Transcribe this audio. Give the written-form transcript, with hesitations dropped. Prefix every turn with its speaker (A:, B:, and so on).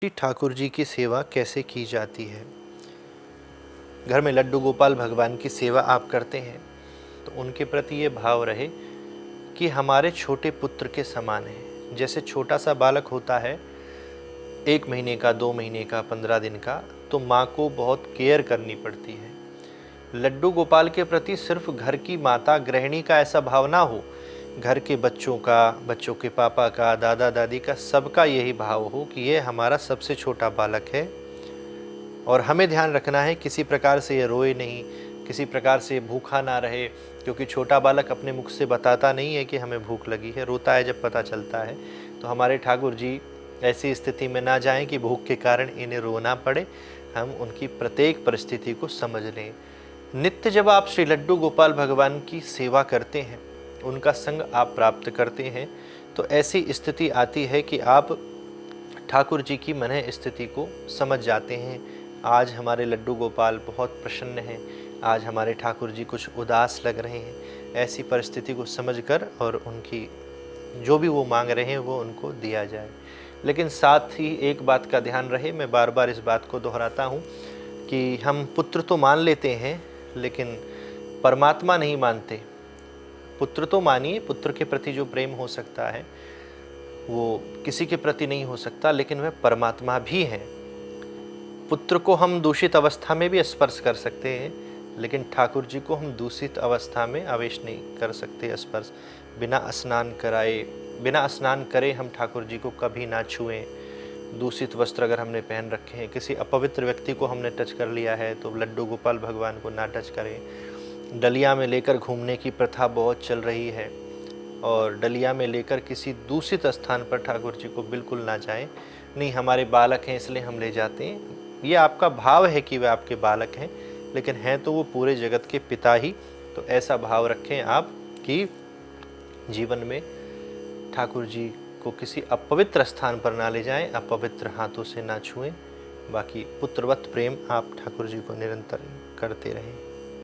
A: कि ठाकुर जी की सेवा कैसे की जाती है। घर में लड्डू गोपाल भगवान की सेवा आप करते हैं तो उनके प्रति ये भाव रहे कि हमारे छोटे पुत्र के समान है। जैसे छोटा सा बालक होता है 1 महीने का, 2 महीने का, 15 दिन का, तो माँ को बहुत केयर करनी पड़ती है। लड्डू गोपाल के प्रति सिर्फ घर की माता गृहिणी का ऐसा भाव ना हो, घर के बच्चों का, बच्चों के पापा का, दादा दादी का, सबका यही भाव हो कि ये हमारा सबसे छोटा बालक है और हमें ध्यान रखना है किसी प्रकार से ये रोए नहीं, किसी प्रकार से भूखा ना रहे, क्योंकि छोटा बालक अपने मुख से बताता नहीं है कि हमें भूख लगी है, रोता है जब पता चलता है। तो हमारे ठाकुर जी ऐसी स्थिति में ना जाएं कि भूख के कारण इन्हें रोना पड़े। हम उनकी प्रत्येक परिस्थिति को समझ लें। नित्य जब आप श्री लड्डू गोपाल भगवान की सेवा करते हैं, उनका संग आप प्राप्त करते हैं, तो ऐसी स्थिति आती है कि आप ठाकुर जी की मन स्थिति को समझ जाते हैं। आज हमारे लड्डू गोपाल बहुत प्रसन्न हैं, आज हमारे ठाकुर जी कुछ उदास लग रहे हैं। ऐसी परिस्थिति को समझकर और उनकी जो भी वो मांग रहे हैं वो उनको दिया जाए। लेकिन साथ ही एक बात का ध्यान रहे, मैं बार बार इस बात को दोहराता हूँ कि हम पुत्र तो मान लेते हैं लेकिन परमात्मा नहीं मानते। पुत्र तो मानिए, पुत्र के प्रति जो प्रेम हो सकता है वो किसी के प्रति नहीं हो सकता, लेकिन वह परमात्मा भी हैं। पुत्र को हम दूषित अवस्था में भी स्पर्श कर सकते हैं, लेकिन ठाकुर जी को हम दूषित अवस्था में आवेश नहीं कर सकते स्पर्श। बिना स्नान कराए, बिना स्नान करे हम ठाकुर जी को कभी ना छुएं। दूषित वस्त्र अगर हमने पहन रखे हैं, किसी अपवित्र व्यक्ति को हमने टच कर लिया है तो लड्डू गोपाल भगवान को ना टच करें। डलिया में लेकर घूमने की प्रथा बहुत चल रही है और डलिया में लेकर किसी दूषित स्थान पर ठाकुर जी को बिल्कुल ना जाएं। नहीं, हमारे बालक हैं इसलिए हम ले जाते हैं। ये आपका भाव है कि वे आपके बालक हैं, लेकिन हैं तो वो पूरे जगत के पिता ही। तो ऐसा भाव रखें आप कि जीवन में ठाकुर जी को किसी अपवित्र स्थान पर ना ले जाएं, अपवित्र हाथों से ना छुएं। बाकी पुत्रवत प्रेम आप ठाकुर जी को निरंतर करते रहें।